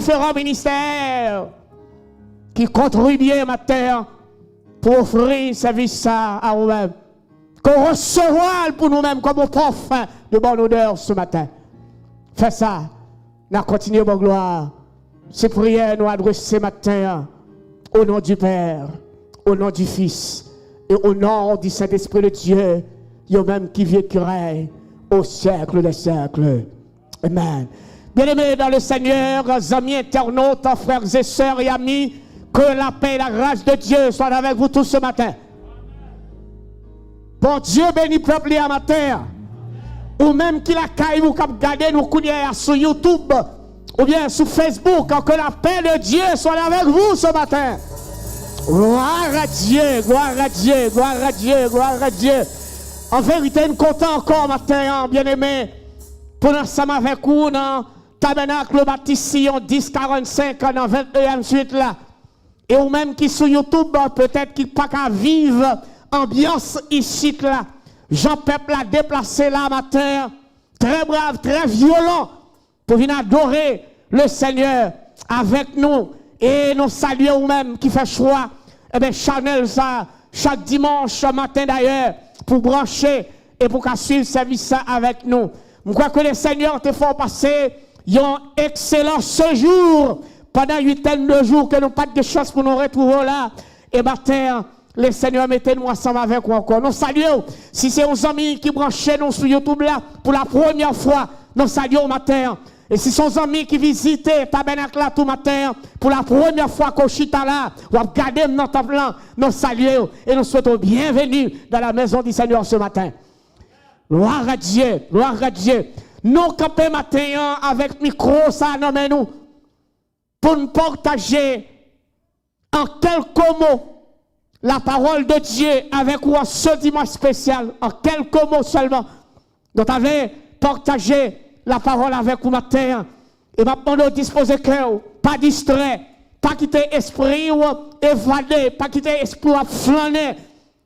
différents ministères qui contribuent matin pour offrir service à nous-mêmes. Qu'on recevra pour nous-mêmes comme un parfum de bonne odeur ce matin. Fais ça. Nous continuons, mon gloire. Ces prières nous adressent ce matin au nom du Père, au nom du Fils et au nom du Saint-Esprit de Dieu, il même qui vécurait au siècle des siècles. Amen. Bien-aimés dans le Seigneur, amis internautes, frères et sœurs et amis, que la paix et la grâce de Dieu soient avec vous tous ce matin. Bon Dieu bénit le peuple à matin. Ou même qui la caille ou comme garder nous connaître sur YouTube ou bien sur Facebook, que la paix de Dieu soit avec vous ce matin. Gloire à Dieu, gloire à Dieu, gloire à Dieu, gloire à Dieu. En vérité, nous comptons encore matin, bien-aimés, pour ensemble avec vous dans Tabernacle Baptiste Sion 1045 dans 21e suite là. Et ou même qui sur YouTube, peut-être qui pas qu'à vivre ambiance ici là. Jean-Peuple a déplacé là matin, très brave, très violent, pour venir adorer le Seigneur avec nous. Et nous saluons nous-mêmes qui fait choix, eh bien, Chanel ça, chaque dimanche matin d'ailleurs, pour brancher et pour qu'à suivre le service avec nous. Je crois que le Seigneur te fait passer un excellent séjour pendant 8 de jours que nous n'avons pas de chance pour nous retrouver là. Et matin, le Seigneur mettez nous ensemble avec vous encore. Nous saluons. Si c'est nos amis qui branchent nous sur YouTube là pour la première fois, nous saluons matin. Et si c'est nos amis qui visitent Tabernacle là tout matin pour la première fois qu'on chita là, ou à regarder notre plan, nous saluons et nous souhaitons bienvenue dans la maison du Seigneur ce matin. Gloire à Dieu, gloire à Dieu. Nous campons matin avec micro, ça nomme nous, pour nous partager en quelques mots la parole de Dieu avec vous ce dimanche spécial, en quelques mots seulement. Nous avons partagé la parole avec vous matin. Et maintenant, nous disposons cœur, pas distrait, pas quitter esprit ou évadé, pas quitter esprit ou flâner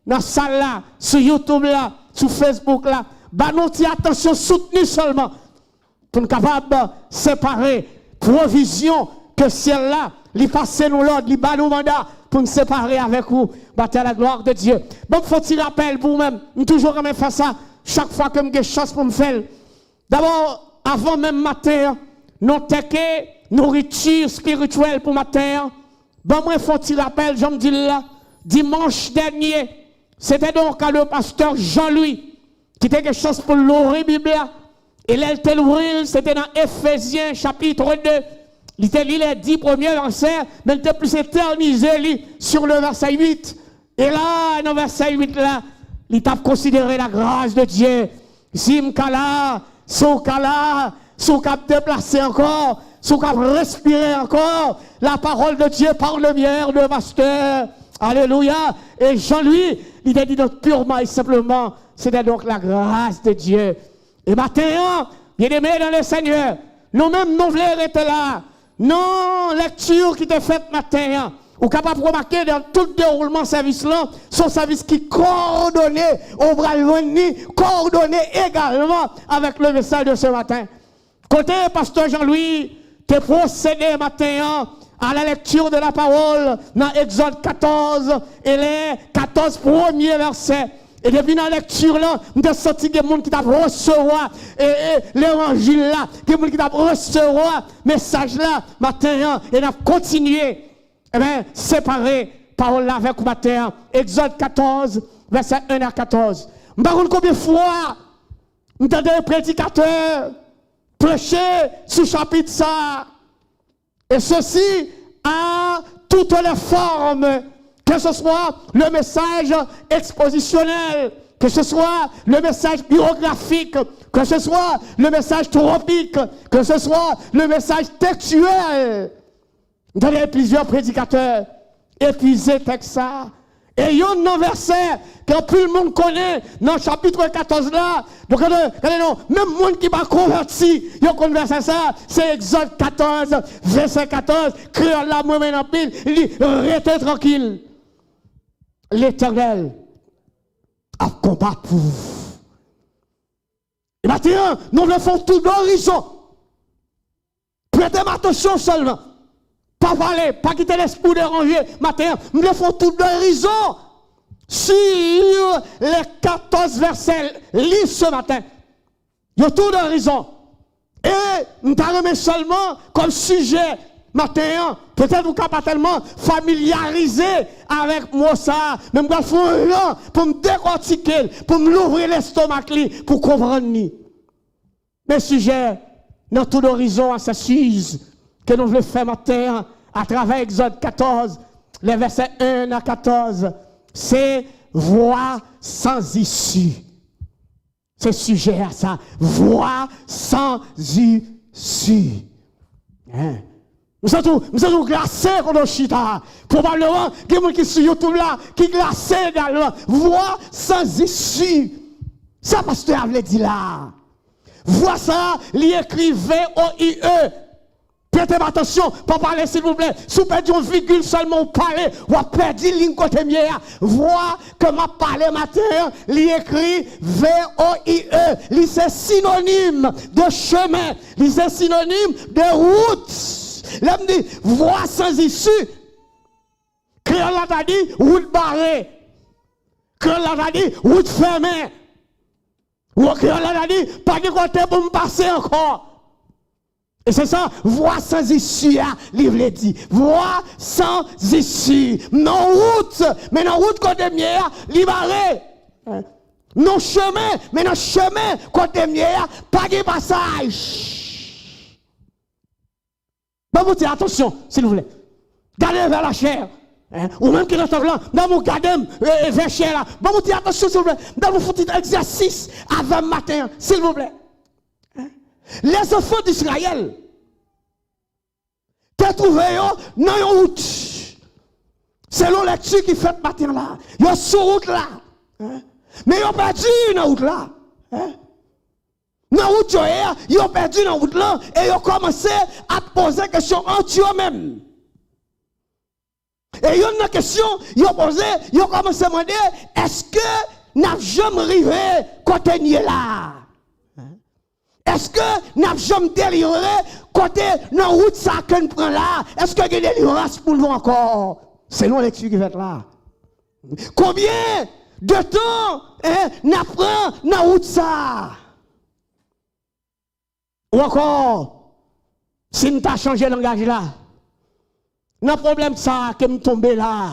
dans la salle là, sur YouTube là, sur Facebook là. Bah, nous avons attention soutenue seulement pour nous capables de séparer provision que ciel là, lui passer nous l'ordre, lui bat nous mandat pour nous séparer avec vous, battre la gloire de Dieu. Bon, faut-il rappel pour vous-même, nous toujours même faire ça chaque fois que j'ai chance pour me faire. D'abord, avant même matin, nous avons nourriture spirituelle pour matin. Bon, moi, faut-il rappel, je me dis là, dimanche dernier, c'était donc le pasteur Jean-Louis qui était quelque chose pour l'ouvrir Bible. Et là, c'était dans Ephésiens chapitre 2. Il était les 10 premiers versets, mais il était plus éternisé sur le verset 8. Et là, dans le verset 8, là, il t'a considéré la grâce de Dieu. Simkala, Soukala, Soukap déplacé encore, Soukap respirer encore. La parole de Dieu par le bière de pasteur. Alléluia. Et Jean-Louis, il a dit donc purement et simplement, c'était donc la grâce de Dieu. Et maintenant, bien-aimés dans le Seigneur, nous-mêmes, nous voulons être là. Non, lecture qui était faite matin, ou capable de remarquer dans tout le déroulement de service là, son service qui coordonné au bras coordonné également avec le message de ce matin. Côté pasteur Jean-Louis, tu procédé matin à la lecture de la parole dans Exode 14 et les 14 premiers versets. Et depuis la lecture là, nous avons senti des gens qui t'a recevoir l'évangile là, des gens qui t'a recevoir message là, matin, et nous avons continué, eh bien, séparer parole là avec matin, Exode 14, verset 1 à 14. Je ne sais pas combien de fois, nous avons des prédicateurs prêcher ce chapitre ça. Et ceci a toutes les formes. Que ce soit le message expositionnel, que ce soit le message biographique, que ce soit le message tropique, que ce soit le message textuel. Vous avez plusieurs prédicateurs épuisés avec ça. Et il y a un verset que tout le monde connaît dans le chapitre 14 là. Donc, même le monde qui va convertir, il y a un verset ça, c'est Exode 14, verset 14. Créole la moi-même en pile, il dit, restez tranquille. L'Éternel a combattu pour vous. Et maintenant, nous le faisons tout d'horizon. Mettez ma attention seulement. Pas parler, pas quitter l'esprit déranger. Matin, nous le font tout d'horizon. Sur les 14 versets, lis ce matin. Il y a tout d'horizon. Et nous t'avons seulement comme sujet, matin, peut-être vous pas tellement familiarisé avec moi ça, mais je vais faire pour me décortiquer, pour me l'ouvrir l'estomac, pour comprendre. Mais sujet, dans tout l'horizon, c'est sûr que nous voulons faire matin à travers Exode 14, les versets 1 à 14, c'est voie sans issue. C'est sujet à ça, voie sans issue. Hein? Nous sommes glacés comme nos chita. Probablement, il y a des gens qui sont sur YouTube là, qui glacés également. Voie sans issue. Ça, pasteur avait dit là. Voix ça, l'écrit V-O-I-E. Prêtez attention, pour parler s'il vous plaît. Si vous perdez une virgule seulement, vous parlez, vous perdez ligne côté mieux. Voix que m'a parlé matin, l'écrit V-O-I-E. C'est synonyme de chemin. C'est synonyme de route. Là, me dit, voix sans issue. Créole l'a dit, route barrée. Créole l'a dit, route fermée. Ou Créole l'a dit, pas de côté pour me passer encore. Et c'est ça, voie sans issue, livre dit. Voie sans issue. Non route, mais non route côté mieux, libéré. Non chemin, mais non chemin côté mieux, pas de passage. Bon, vous dites attention, s'il vous plaît. Gardez vers la chair. Ou même qui est dans mon gadem, vers chair là. Bon, vous dites attention, s'il vous plaît. Dans mon petit exercice avant matin, s'il vous plaît. Les enfants d'Israël, tu as trouvé dans une route. Selon lecture qui fait matin là. Ils sont sur route là. Mais ils ont perdu dans la route là. Dans la route, ils ont perdu dans la route là. Et ils ont commencé à poser des questions entre eux-mêmes. Et il y a une question, ils ont posé, ils ont commencé à demander, est-ce que nous n'avons jamais arrivé côté nier là? Est-ce que nous n'avons jamais délivré côté dans la route ça que nous prenons là? Est-ce que nous avons délivrance pour nous encore? C'est nous lecture qui va être là. Combien de temps nous prenons dans la route ça? Ou encore, si nous avons changé le langage là, dans le problème ça, que me tomber là,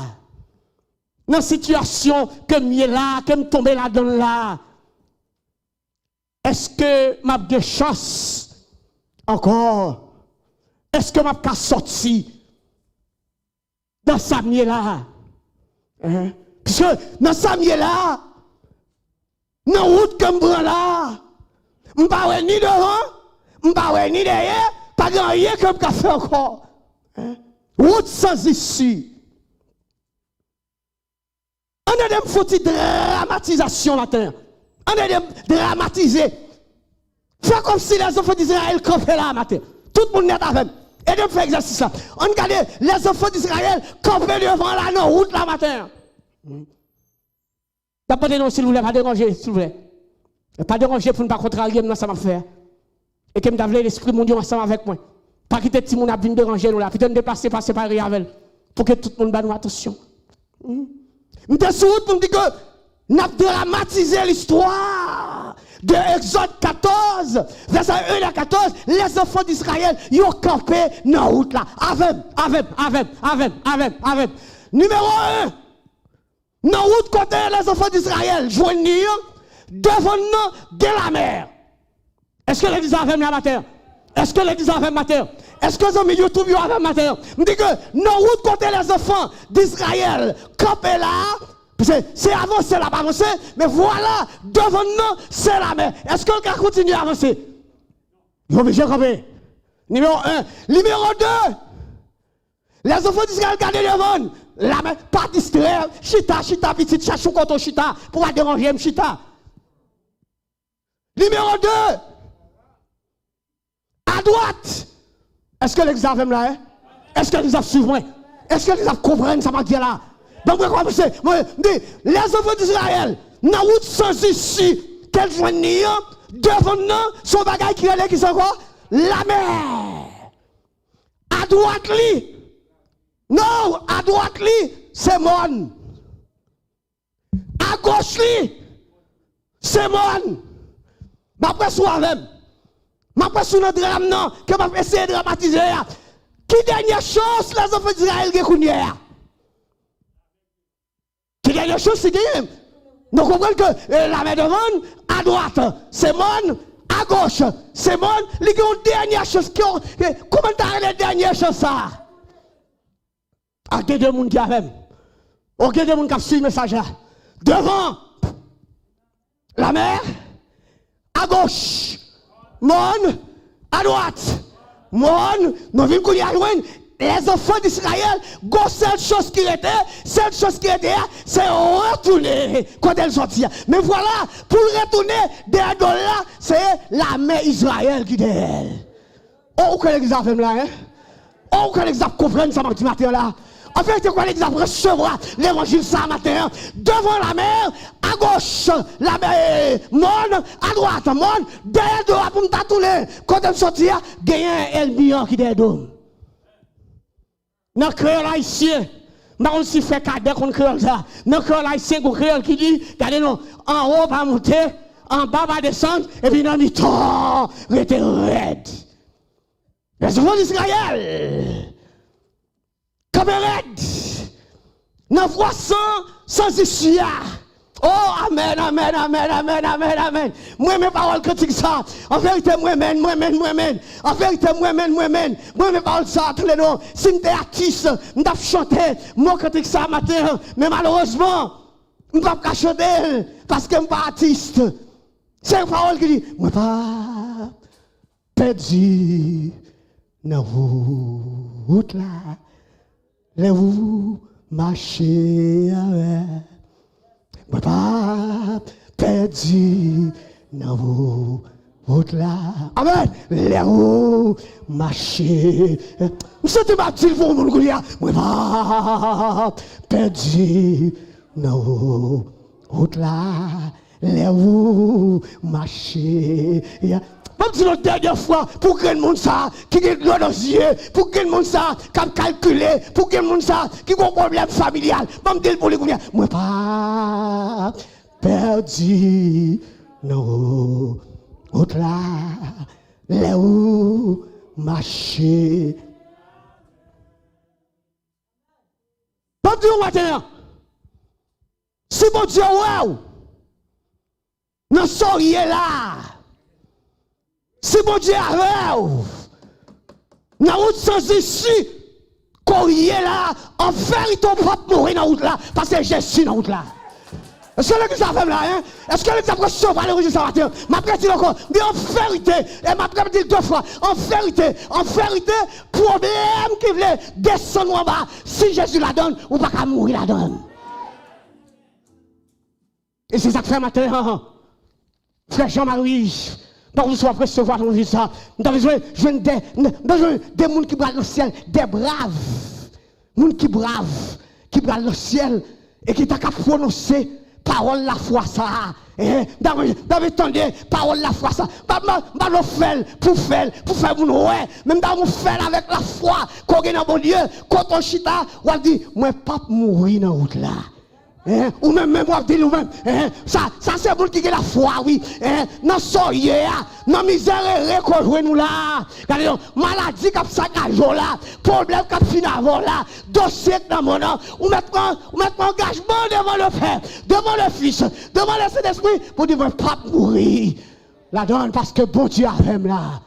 dans la situation que me là, que me tomber là dans là, est-ce que m'a de chance encore? Est-ce que m'a pas sorti dans sa miel là? Parce que dans sa miel là, dans la route que me prend là, je ne pas ni devant, je ne pas ni derrière, pas de rien que me faire encore. Route sans issue. On a des fautes dramatisation matin. On a des dramatiser. Fais comme si les enfants d'Israël campaient là matin. Tout le monde est avec. Et de faire exercice là. On regarde les enfants d'Israël camper devant la route là matin. D'abord, non, s'il vous plaît, pas déranger, s'il vous plaît. Pas déranger pour ne pas contrarier dans ça m'a fait. Et que me d'avler l'esprit mon Dieu ensemble avec moi. Pas quitter tout le monde à venir déranger nous là. Peut-être déplacer, passer par avec pour que tout le monde nous attention. Je suis sur route pour me dire que nous avons dramatisé l'histoire de Exode 14, verset 1 à 14. Les enfants d'Israël, ils ont campé dans la route là. Avec. Numéro 1, dans la route côté les enfants d'Israël, joignent devant nous de la mer. Est-ce que l'église avec la matin? Est-ce que l'église avec matin? Est-ce que les amis YouTube avec matin? Je dis que nos routes côté les enfants d'Israël, campés là, c'est avancé là, pas avancé, mais voilà, devant nous, c'est la mer. Est-ce que le gars continue à avancer? Ils ont obligé de camper. Numéro 1. Numéro 2. Les enfants d'Israël gardent devant la mer, pas distraire, chita, petit, chachou contre chita, pour pas déranger chita. Numéro 2. À droite. Est-ce que l'examen là? Est-ce que les enfants suivent moi? Est-ce que les enfants comprennent ça m'a dit là? Donc, les enfants d'Israël, dans la route sans issue, qu'elles joignent devant nous, son bagage qui est quoi? La mer. droite li. Non, à droite li, c'est mon. À gauche li, c'est mon. Ma presse avec. Ma presse notre drame non, que m'a essayer de dramatiser. Qui dernière chose les enfants d'Israël qui connaissent? Qui dernière chose c'est que nous comprenons que la main devant, à droite, c'est mon. À gauche, c'est mon. Les dernière chose. Comment t'as les dernières choses ça? Il y a deux personnes qui avaient. Il y a deux personnes qui ont suivi le message là. Devant, la mer, à gauche, mon, à droite, mon, nous venons qu'on y a joindre. Les enfants d'Israël, seule chose qui était, c'est retourner quand elle sortit. Mais voilà, pour retourner derrière là, c'est la mère Israël qui est derrière. Oh, quel exemple là, hein? Oh, quel exemple comprendre ça matin là? En fait, c'est quoi l'exemple recevra l'évangile ça matin devant la mer, à gauche, la mer, mon, à droite, mon, derrière de pour me tourner. Quand elle sortit, il y a un elmion qui est derrière. Dans le créole haïtien, on s'y fait cadet contre créole ça. Dans le créole haïtien, le créole qui dit, regardez nous, en haut va monter, en bas va descendre, et puis dans le mi-temps, il était raide. Les enfants d'Israël, comme raide, dans voie sans issue. Oh, amen, amen, amen, amen, amen, amen. Moi, mes paroles critiquent ça. En vérité, moi-même. En vérité, moi-même. Moi, mes paroles ça, tous les noms. Si je suis artiste, je vais chanter. Moi, critique ça matin. Mais malheureusement, je ne peux pas chanter parce que je ne suis pas artiste. C'est une parole qui dit, moi, pas perdu dans la route là. Les vous marchez avec. Je ne pas perdu dans vos routes là. Amen. Les roues marcher. Vous sentez ma petite pour mon goulia. Je ne pas perdu dans vos routes là. Les roues marcher. Même si la dernière fois, pour que le monde ça, qui est dans nos yeux, pour que le monde ça, qui a calculé, pour que le monde ça, qui a un problème familial, même dire pour les gouvernements, moi pas perdu, non, autre là, là où marcher. Pas dire maintenant, si mon Dieu, wow, non, soyez là. Si mon Dieu a dans la route sans issue, qu'on y est là, en vérité, on ne peut pas mourir dans la route là, parce que j'ai su dans la route là. Est-ce que l'église a fait là, hein? Est-ce que l'église a pris sur le registre ce matin? Ma prête encore, mais en vérité, et ma prête dit deux fois, en vérité, problème qui voulait descendre en bas, si Jésus la donne, ou pas qu'à mourir la donne. Et c'est ça que fait matin, frère Jean-Marie. Par vous soit recevoir dans vie ça. Nous avons besoin des gens qui brûlent le ciel, des braves. Des gens qui brûlent le ciel et qui t'a qu'à prononcer parole la foi ça. Vous entendu parole la foi ça. Pas le faire pour faire mon ouais. Même dans mon faire avec la foi qu'on est dans mon Dieu. Quand on chita, on dit, moi pas mourir dans route là. Ou même moi dit nous-même ça c'est pour qui a la foi oui non soyez non misère reconjoint nous là maladie qui saccage là problème qui fin avant là dossier dans mon nom ou mettre engagement devant le Père devant le Fils devant le Saint-Esprit pour dire pas mourir la donne parce que bon Dieu a même là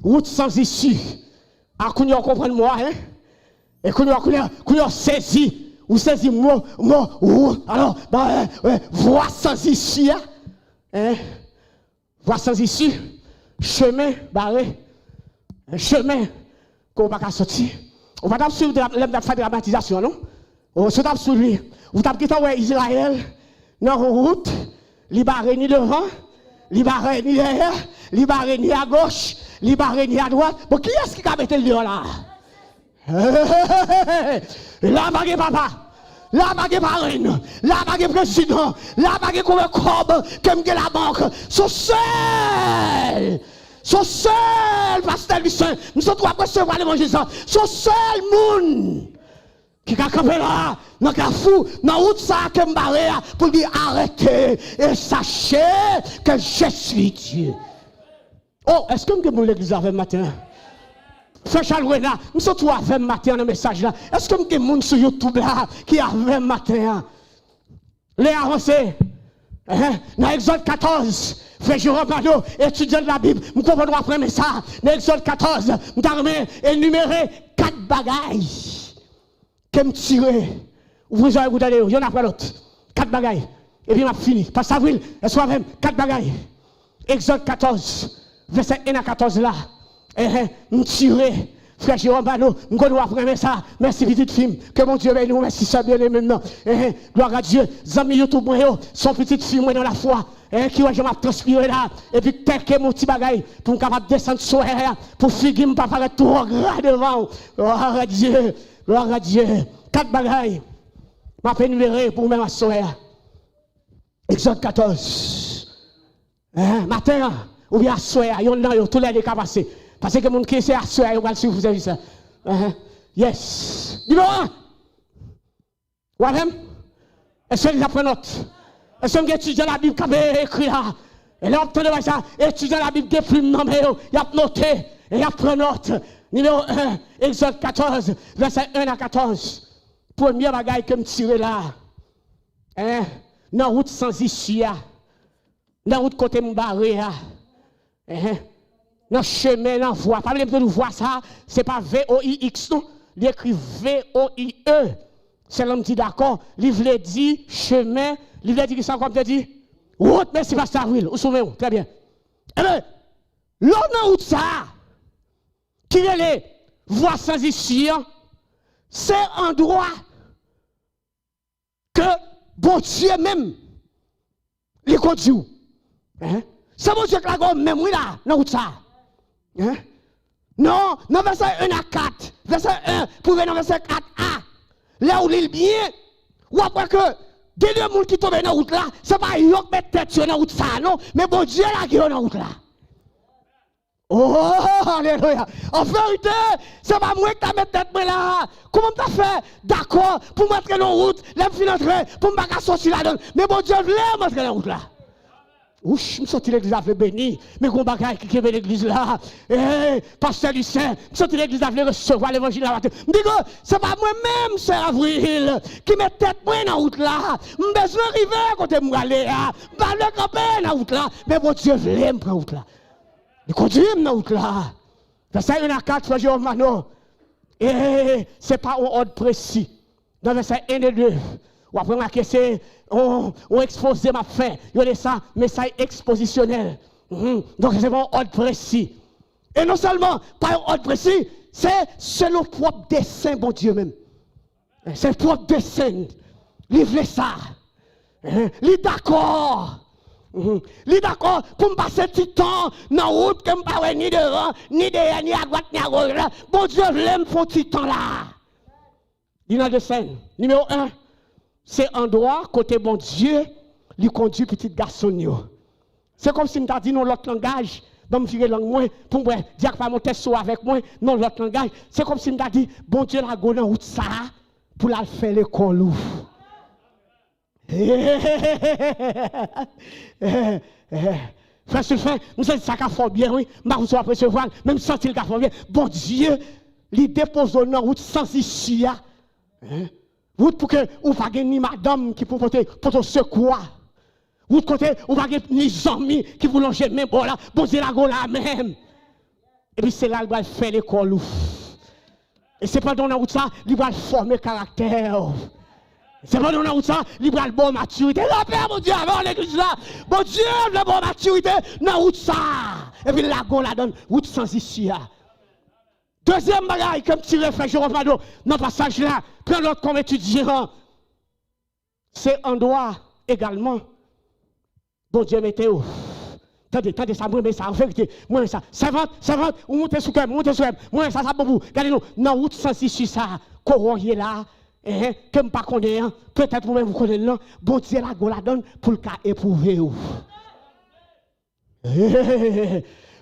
route sans issue à qu'on comprendre moi et qu'on a saisi, ou saisi mot, alors, voix sans issue, voix sans issue, chemin barré, un chemin qu'on va pas sortir. On va pas suivre la dramatisation, non? On va suivre, vous avez quitté Israël, dans la route, il barré ni devant, il barré ni derrière, il barré ni à gauche, il barré ni à droite. Bon, qui est-ce qui a mis le lion là? La bague papa, la bague marine, la bague président, la bague comme corbe, comme la banque, sont seuls. Son seul pasteur Lucien, nous sommes trois recevoir l'évangile. Son seul monde qui a campé là, dans le fou, dans la route ça que m'barre pour dire arrêtez et sachez que je suis Dieu. Oh, est-ce que vous avez l'église avec matin? Frère Charles-Rena, nous sommes tous avec matin dans le message là. Est-ce que vous avez des gens sur YouTube là qui avec matin? Les avancés. Dans Exode 14, frère Jérôme Pado, étudiant de la Bible, nous comprenons après ça. Dans Exode 14, nous avons énuméré 4 bagailles que me tirer. Vous avez écouté, il y en a après l'autre. 4 bagailles. Et puis, je fini. Parce avril, est-ce que vous 4 bagailles? Exode 14, verset 1 à 14 là. Nous tirer. Frère Jérôme Bano, nous devons apprendre ça. Merci, petite fille. Que mon Dieu bénisse nous. Merci, ça bien aimé maintenant. Gloire à Dieu. Zami YouTube, son petite fille, moi, dans la foi. Qui va jamais transpirer là. Et puis, tel mon petit bagaille. Pour me capable descendre sur elle. Pour figuer, me pas paraître tout gras devant. Gloire à Dieu. Gloire à Dieu. 4 bagailles. M'a fait énumérer pour même à soeur. Exode 14. Matin, ou bien à soeur. Yon nan, yon tout les cas passés. Parce que mon qui est à soeur, yon va le suivre, vous avez vu ça. Yes. Numéro 1. Ou-même? Est-ce que vous apprenez note? Est-ce que vous étudiez la Bible qui a écrit là? Et là, vous avez ça, étudiez la Bible des plumes, non, mais il a noté, et il a pris note. Numéro 1, Exode 14, verset 1 à 14. Première bagaille que me tire là. Dans la route sans issue, dans la route côté m'barré, dans le chemin, dans la voie. Pas de nous voir ça, c'est pas V-O-I-X, non. Il écrit V-O-I-E. C'est l'homme dit d'accord. Il veut dire chemin. Il veut dire qui ça comme tu dis. Route, merci, Pasteur Will. Vous souvenez-vous? Très bien. Eh bien, l'homme dans la route ça, qui est les voies sans issue, c'est un endroit que bon Dieu même les conduit. C'est bon Dieu qui l'a même oui là, dans route ça. Non, dans verset 1 à 4, verset 1 pour venir dans verset 4a, là où il est bien, ou après que des deux gens qui tombent dans la route là, ce n'est pas eux qui mettent tête sur la route ça, non, mais bon Dieu là qui est dans la route là. Oh, alléluia. En vérité, c'est pas moi qui mis tête là. Comment tu as fait? D'accord, pour m'entrer dans la route, là, je vais entrer, pour me sortir là-dedans. Mais bon Dieu, voulait m'entrer dans la route là. Ouch, je me sorti l'église avec béni. Mais gros bagaille qui est l'église là. Pasteur Lucien, je sorti l'église avec recevoir l'évangile là. Je dis, c'est pas moi-même, c'est Avril, qui met tête moi dans la route là. Je besoin d'arriver à côté de moi aller là. Je vais le camper dans la route là. Mais bon Dieu, voulait me prendre la route là. Il conduit dans la route là. Verset 1 à 4, frère Jérôme Mano. Et c'est pas un ordre précis. Dans verset 1 et 2. Ou après, on expose ma fin. Il y a ça, mais ça est expositionnel. Donc, c'est pas un ordre précis. Et non seulement pas un ordre précis, c'est le propre dessein, bon Dieu même. C'est le propre dessein. Livre ça. Il est d'accord. Il est d'accord pour me passer tout le temps dans la route que je ne peux pas ni devant, ni derrière, ni à droite, ni à gauche. Bon Dieu, je l'aime pour tout le temps là. Il y a deux scènes. Numéro 1, c'est un endroit, côté bon Dieu, il conduit petit garçon. C'est comme si je dit dans l'autre langage, je me faire langue moins, pour me dire que mon test soit avec moi, dans l'autre langage. C'est comme si je dit, bon Dieu, la go dans route ça, pour la faire l'école. Frère Sylvain, nous savons ça qu'a fait bien, oui. Ma vous après ce voile, même si il qu'a fait bien. Bon Dieu, il dépose dans la route sans issue. Route pour que ou pas ni madame qui pour te secouer. Route côté ou pas ni amis qui pour longer même bon là, bon Dieu la go là même. Et puis c'est là il va faire l'école. Et c'est pas dans la route ça, il va former caractère. C'est pas dans la route ça, il va le bon maturité. La paix, mon Dieu, avant l'église là. Bon Dieu, la bonne maturité dans la route ça. Et puis la go la donne, route sans issue. Deuxième bagaille, comme tu refais, je reviens dans le passage là, prends l'autre comme étudiant. C'est un endroit également. Bon Dieu, météo. Attendez, ça, moi, mais ça, en vérité, moi, ça. Savante, ou montez sous cœur, moi, ça, bon vous. Regardez-nous, dans la route sans issue ça, corroyer là. Que je ne pas connais, peut-être vous-même vous connaissez, non. Bon Dieu, la go la donne pour le cas éprouver.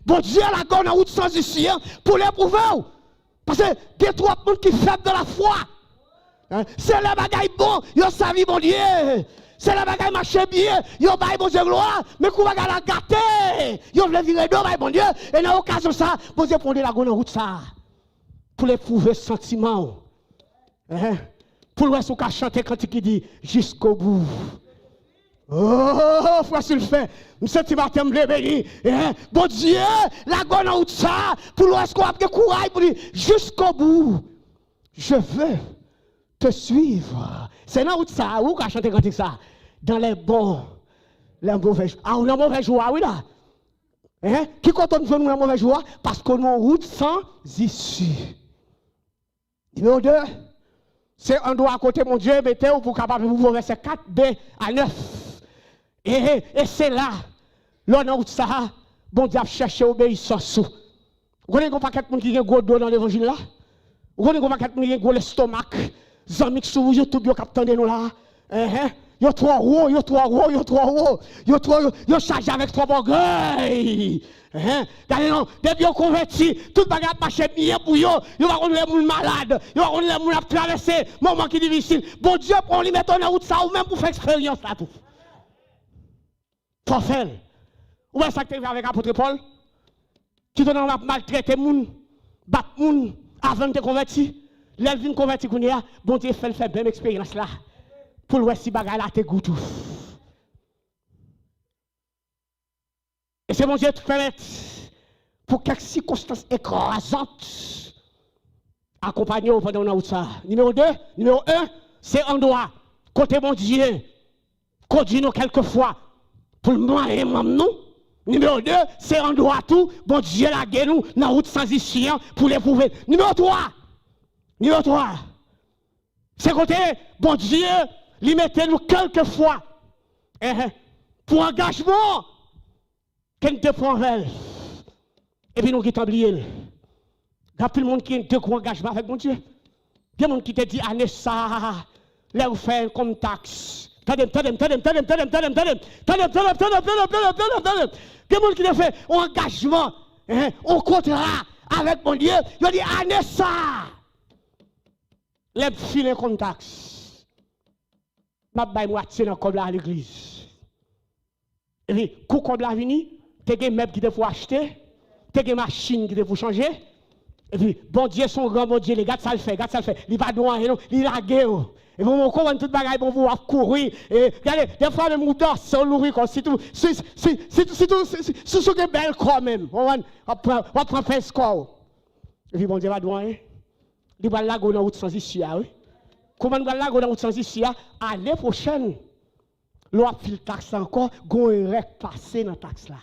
Bon Dieu, la gonne en route sans ici, pour l'éprouver. Parce que il y a trois personnes qui faibles de la foi. C'est la bagaille bon, yo savi bon Dieu. C'est la bagaille marche bien, yo bail bon Dieu gloire, mais qu'on va la gâter. Yo veut virer d'eau bail bon Dieu, et dans l'occasion ça, bon Dieu prendre la gonne en route ça. Pour l'éprouver sentiment. Pour le reste, on peut chanter quand il dit jusqu'au bout. Oh, frère, s'il fait, monsieur Timatin me béni. Bon Dieu, la gonne en route ça, pour le reste, on a courage pour dire jusqu'au bout. Je veux te suivre. C'est dans route ça, où on chanter quand ça? Dans les bons, les mauvais jours. Ah, on a mauvais jour, oui là. Qui compte nous dans mauvais jour? Parce qu'on est en route sans issue. Numéro 2, c'est un doigt à côté, mon Dieu, mettez-vous pour capable de vous verser 4B à 9. Et c'est là, l'on a ça, bon Dieu a cherché obéissance. Vous connaissez pas quelqu'un qui a gros dos dans l'évangile là? Vous connaissez pas quelqu'un qui a gros l'estomac? Zami sur YouTube, yo captandé nous là. Yo trop haut, yo chargé avec trois bagailles. Regardez non, depuis yo converti, tout bagage marche bien pour yo va rendre les gens malades, yo va rendre les gens traverser moment qui difficile. Bon Dieu pour lui mettre en route ça ou même pour faire expérience là tout. Faut faire. Ou est-ce que tu avec l'apôtre Paul? Qui te donne maltraiter moun, battre moun avant de te convertir? L'elvin converti qu'on y a, bon Dieu fait même expérience là. Pour le si bagay là te goûtou. Et c'est bon Dieu te permettre pour quelques circonstances écrasantes accompagner au pendant on ça. Numéro 1, c'est en droit. Côté bon Dieu, conduit nous quelquefois pour le moyen nous. Numéro 2, c'est en droit tout. Bon Dieu la guerre nous dans route sans issue pour l'éprouver. Numéro 3, c'est côté bon Dieu, lui mettez nous quelquefois pour engagement qu'elle te prend elle. Et puis nous qui t'oublions. Il y a plus de monde qui a un gros engagement avec mon Dieu. Il y a des gens qui te dit année ça, là où faire comme taxe. Tadem. Il y a des gens qui te fait un engagement, un contrat avec mon Dieu. Il dit année ça. Les filets comme taxe. Je vais moitié dans comme à l'église. Et puis, quand comme la vini, tu as des meubles qui te faut acheter, tu as des machines qui te faut changer. Et puis, bon Dieu, son grand bon Dieu, les gars, ça le fait. Il va droit, il a guerre. Et vous me comprenez tout le bagage pour vous courir. Et regardez, des fois, même moutons, c'est nourri comme si tout, c'est ce qui est belle quand même. On va prendre un score. Et puis, bon Dieu va droit, il va la go dans route sans issue, oui. Comment on va la go dans route sans issue? À l'année prochaine, l'on file taxe encore, gon rek passé dans taxe là.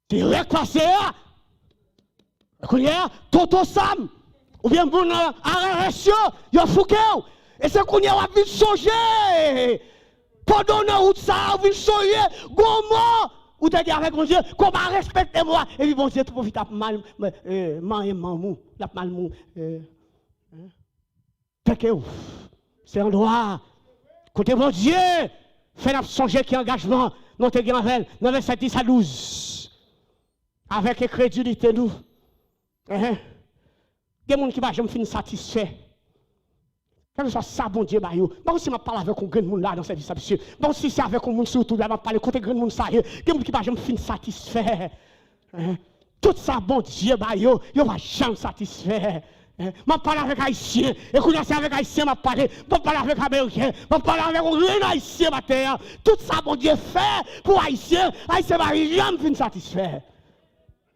Tu rek passé là. Kounya, Toto Sam, ou bien bon arrêtation, yo fouké. Et c'est kounya va vite changer. Pendant la route ça, vite changer, gomo. Ou t'as dit avec mon Dieu, qu'on va respecter moi. Et puis bon Dieu, tout profite mal, mamou, la malmou. C'est un droit. Côté mon Dieu, fait la songer qui engagement, non te gagne dans verset 10 à 12. Avec incrédulité nous. Il y a des gens qui ne vont jamais finir satisfait. Quel que soit ça, bon Dieu, je si je parle avec un grand monde là dans cette vie, monsieur. Si c'est avec un monde surtout, je vais parler côté grand monde ça. Il y a des gens qui ne vont jamais finir satisfait. Tout ça, bon Dieu, je ne vais jamais satisfait. Je parle avec Haïtien, et quand c'est avec Haïtien, je parle avec Américain, je parle avec un Haïtien, tout ça, bon Dieu, fait pour Haïtien, Haïtien ne va jamais finir satisfait.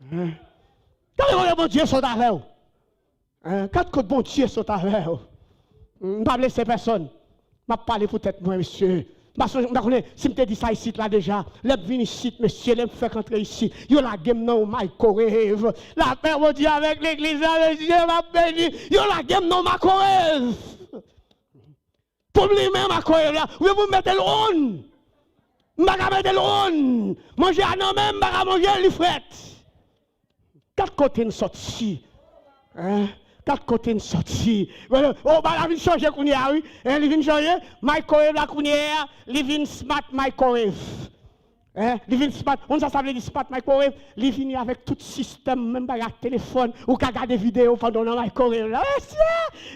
Quand les bon Dieu sont avec vous, quand les bon Dieu sont avec vous, je ne vais pas laisser personne. Je vais parler peut-être moi, monsieur. Si je te dis ça ici là déjà, les vins ici, monsieur, les me fait rentrer ici. Yo la game non microwave. La paix mon Dieu avec l'église, Dieu m'a béni. Yo la game non microwave. Pour lui-même microwave là, vous mettez le on. M'ba mettre le on. Manger à non même, m'ba manger les frites. Quatre côtés nous sortis. Quatre côtés nous sortis. Oh, bah, la vie changer, qu'on y a, oui. Elle vient changer. Microwave, la qu'on y a, elle vient smart microwave. Il vient smart, on s'appelle smart microwave, il vient avec tout système, même pas avec téléphone, ou qu'à regarder vidéo pendant le microwave. Là,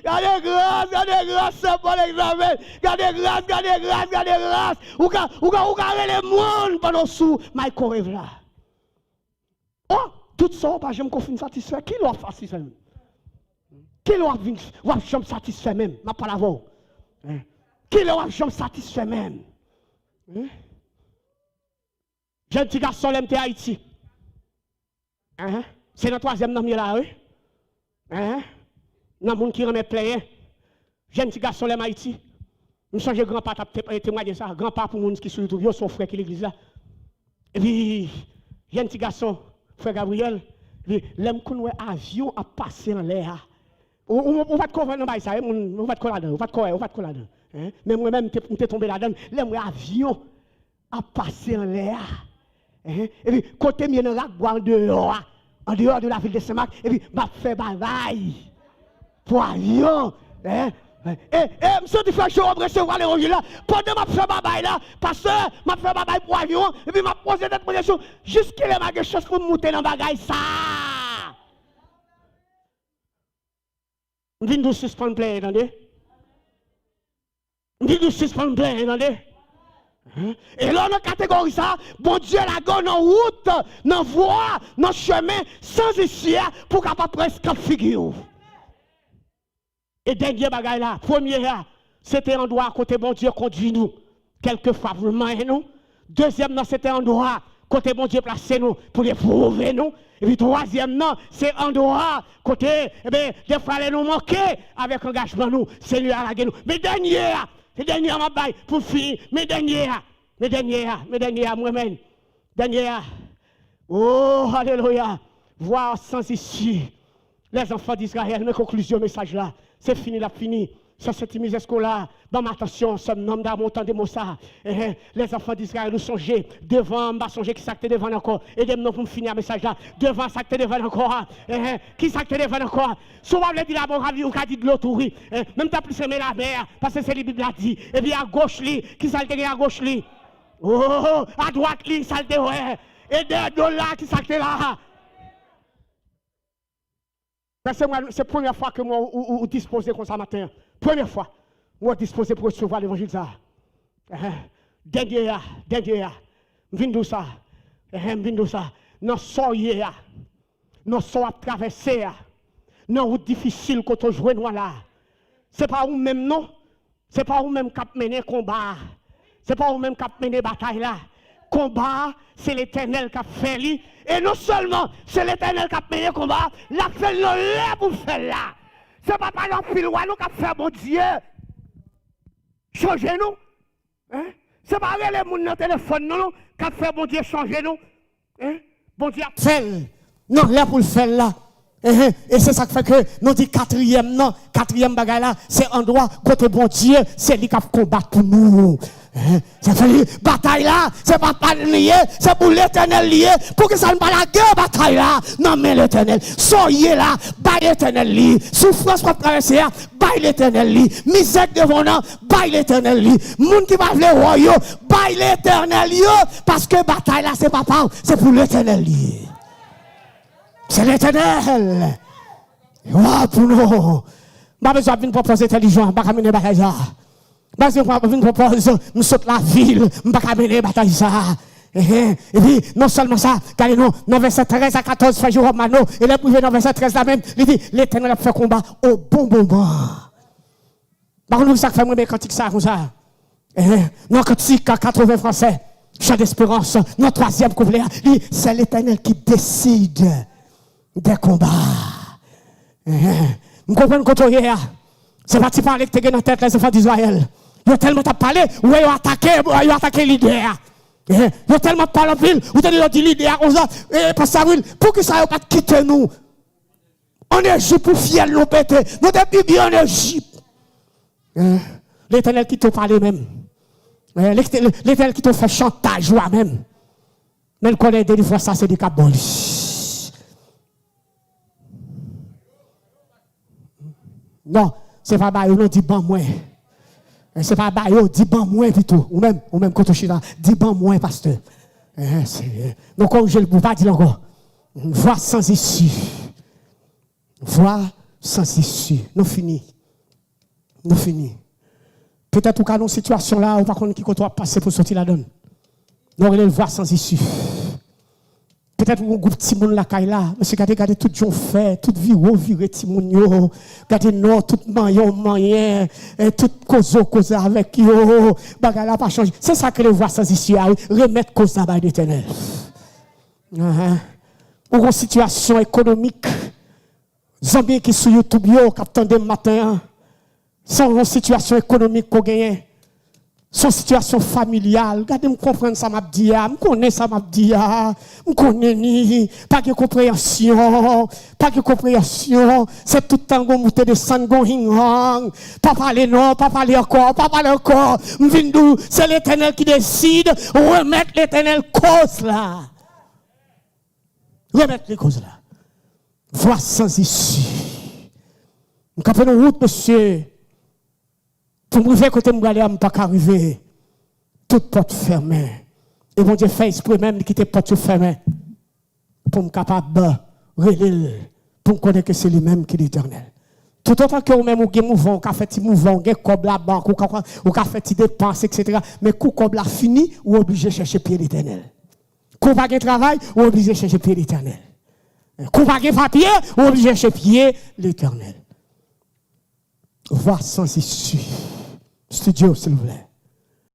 regardez grâce, c'est bon l'examen. Regardez grâce. Ou qu'à regarder les monde pendant sous microwave là. Oh, tout ça, pas jamais qu'on finisse satisfait. Qui l'a fait satisfait même? Qui l'a jamais satisfait même? Ma pas la voix. Qui l'a jamais satisfait même? J'ai un petit garçon qui est Haïti. C'est le troisième nom là, oui. Dans le monde qui remet plein. J'ai un petit garçon qui est Haïti. Je change grand-papa témoigner ça. Grand-papa pour les gens qui sont YouTube, son frère qui est l'église là. Et puis, j'ai un petit garçon, frère Gabriel. L'homme qu'on voit avion a passé en l'air. On va te connaître dans ça, on va te connaître là-dedans. Mais moi-même, je suis tombé là-dedans. L'homme avion a passé en l'air. Et puis, côté mien, on a boire en dehors de la ville de Saint-Marc, et puis, m'a fait bagaille pour avion. Monsieur, tu fais chaud, recevoir les rangées là. Pendant m'a fait bagaille là, parce que m'a fait bagaille pour avion, et puis m'a posé cette position, jusqu'à la ma chose pour monter dans bagaille ça. On vient de suspendre plein, attendez. On vient de suspendre plein, attendez. Et là, dans la catégorie ça, bon Dieu, la go dans route, dans voie, dans chemin, sans issue, pour capable presque figure. Et dernier bagaille là, premier là, c'était un droit côté bon Dieu conduit nous, quelquefois vraiment nous. Deuxième non, c'était un droit côté bon Dieu placé nous pour les prouver nous. Et puis troisième non, c'est un droit côté, eh bien, des fois nous manquer avec engagement nous, c'est lui à la gueule nous. Mais dernier là, c'est dernier ma baille pour finir, mes derniers, moi-même, dernier, oh, alléluia, voir sans issue, les enfants d'Israël, mes conclusions, message là, c'est fini, fini, sur cette misère scolaire, dans ma attention, ce nom d'amour, tant de mots ça, les enfants d'Israël, nous songer devant, m'a songer qui s'acte devant encore, et des noms pour finir le message là, devant s'acte devant encore, qui s'acte devant encore, souvent le dit la bonne ravi, ou qu'a dit de l'autre, oui, même t'as plus aimé la mer, parce que c'est la Bible a dit, et puis à gauche, qui s'acte à gauche, oh, à droite, ça le ouais, et des dollars qui s'acte là. C'est la première fois que moi, ou disposé comme ça matin. Première fois, moi, disposé pour recevoir l'évangile ça. Dernier, viens de ça. Non, soyez, non, soyez traversé, non, ou difficile quand on joue nous là. C'est pas vous même, non. C'est pas vous même qui mené combat. C'est pas vous même qui mené bataille là. Combat, c'est l'Éternel qui a fait lui. Et non seulement c'est l'Éternel qui a mené combat, la fait là pour faire là. C'est pas par exemple nous qui a fait mon Dieu. Changer nous. C'est pas les gens dans le téléphone non, qui a fait mon Dieu changer nous. Bon Dieu a fait. Non, là pour le faire là. Et c'est ça qui fait que nous dit quatrième bagaille là, c'est un endroit côté bon Dieu, c'est lui qui a combattre pour nous. Ça fait bataille là, c'est pas lié, c'est pour l'Éternel lié, pour que ça ne pas la guerre bataille là. Non mais l'Éternel, soyez là, baille l'Éternel li, souffrance qu'on traverser, baille l'Éternel li, misère devant nous, baille l'Éternel li, monde qui va vle royo, baille l'Éternel yo, parce que bataille là c'est pas c'est pour l'Éternel li. C'est l'Éternel. Wow, pour nous. Pas besoin de proposer intelligent, pas mener bataille ça. Pas besoin de proposer, nous saute la ville, pas mener bataille ça. Et puis, non seulement ça, car nous, dans verset 13 à 14, frère Jérôme Mano, et là, dans verset 13 là même, il dit, l'Éternel a fait combat au bon moment. Par contre, ça fait moi, mais cantique ça, comme ça. Non, cantique 80 français, chant d'espérance, notre troisième couvert, c'est l'Éternel qui décide des combats. Vous comprenez quand on est c'est parti parler que tu as dans la tête les enfants d'Israël. Ils ont tellement parlé, ou ils ont attaqué l'idée. Ils ont tellement parlé en ville, ou ils ont dit l'idée comme ça. Parce que pour que ça ne pas quitter nous. En Égypte, pour fier nous péter. Nous sommes bien en Égypte. L'Éternel qui te parle même. L'Éternel qui te fait chantage toi-même. Mais le connaît des fois ça, c'est du caboli. Non, c'est pas bail, on dit ban moins. C'est pas bail, dit ban moins plutôt. Ou même quand on chita, dit ban moins, pasteur. Donc, comme je ne peux pas dire encore, voix sans issue. Voix sans issue. Nous finissons. Nous finissons. Peut-être qu'à une situation là, ou par contre, qui va passer pour sortir la donne. Nous allons voir sans issue. Peut-être un groupe de petit monde là, mais c'est regardez tout gens fait, tout viré petit monde yo, regardez non, tout moyen, tout cause avec yo, bagay là pas changer. C'est ça que les voix sans issue, remettre cause dans la d'éternel. Ou une situation économique, zombies qui sur YouTube yo, captant de matin, sans une situation économique qu'on gagne. Son situation familiale, regardez, me comprendre ça m'a dit, me connais ça m'a dit, me connais ni, pas de compréhension, c'est tout le temps qu'on monte de sang, qu'on hing, pas parler non, pas parler encore, m'vindou, c'est l'Éternel qui décide, remettre l'Éternel cause là. Remettre les causes là. Voix sans issue. Nous capons une route, monsieur. Pour me arriver côté me aller, je ne peux pas arriver. Toute porte fermée. Et mon Dieu fait exprès même de quitter porte fermée. Pour me capable de pour me connaître que c'est lui-même qui est l'Éternel. Tout autant que vous-même, vous avez mouvement, vous avez fait mouvement, vous avez fait la banque, vous avez fait des dépenses, etc. Mais quand vous avez fini, vous êtes obligé de chercher pied l'Éternel. Quand vous avez travail, vous êtes obligé de chercher pied l'Éternel. Quand vous avez papier, vous êtes obligé de chercher pied l'Éternel. Voir sans issue. Studio, s'il vous plaît.